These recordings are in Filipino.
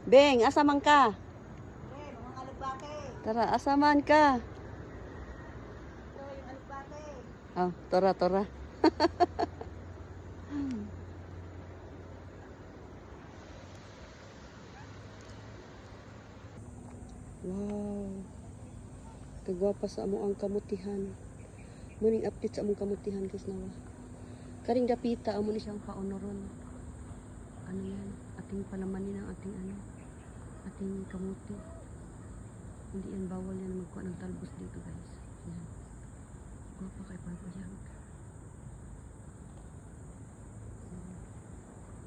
Beng, asaman ka? Eh, mga alubake. Tara, asaman ka? Ito yung alubake. Oh, tora, tora. Wow. Kagwapa sa amo ang kamutihan. Muning update sa among kamutihan kis nawa. Karing dapita amo ni siyang paonoron. Ano yan? Ating palamanin ang ating ating kamuti. Hindi yan bawal yan magkuha ng talbos dito, guys. Yan. Gwapa kay Parbayag.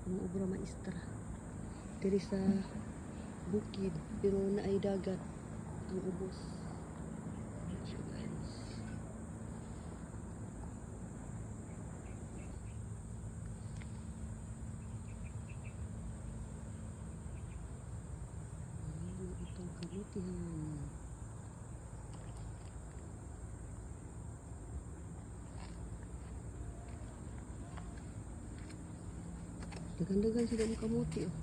Umuobra maestra. Diri sa bukid, pero naay dagat ang ubos. So, guys. Ayan, itong kabutihan. Dagan-dagan sila ang kamuti, oh.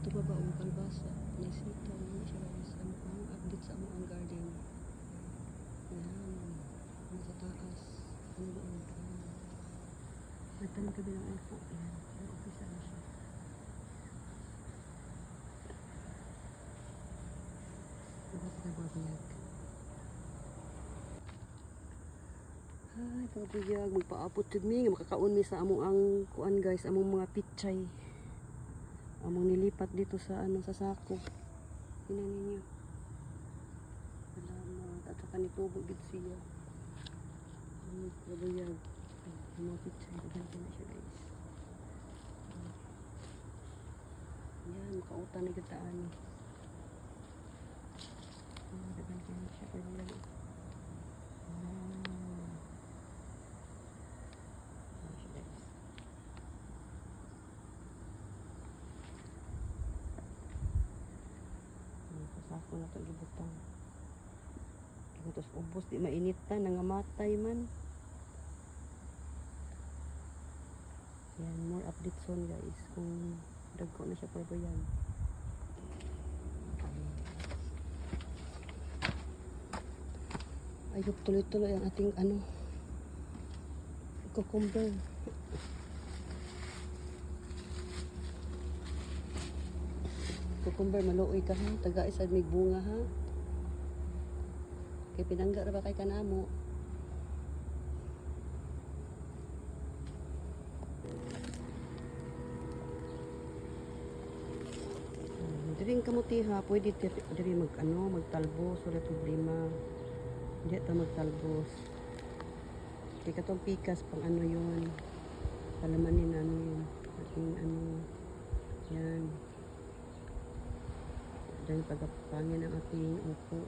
Ito pa ba ang kalbasa? Naisita naman siya guys. Ang update sa ang garden. Ayan. Nasa taas. Ano doon? Nagtanim kami ng elfo. Ayan. Nag-upisa na siya. Dapat na babiyag. Ay, babiyag. Magpaapot yun mi. Makakaon mi sa among ang kuan guys. Among mga pichay. Among nilipat dito sa sa sako. Tingnan ninyo. Salamat. At saka nitubo gid siya. Babuyag. Mga picture. Ganito na siya guys. Yan. Makautan na gataan. Ganito na siya. Babuyag. Ako na ito gibutang. Tapos ubos, di mainit na, nangamatay man. Yan, more updates soon guys. Kung dagko na siya Parbayag. Ayok tuloy-tuloy ang ating cucumber. Cucumber, maluoy ka ha. Taga isa may bunga ha. Kay pinangga ra ba kay kanamo? Diring kamuti ha, pwede diri magtalbos wala problema. Hindi ta magtalbos. Kay katong pikas pang yun. Palamanin namin ating yan. Dahil pagkapangin ang ating upo.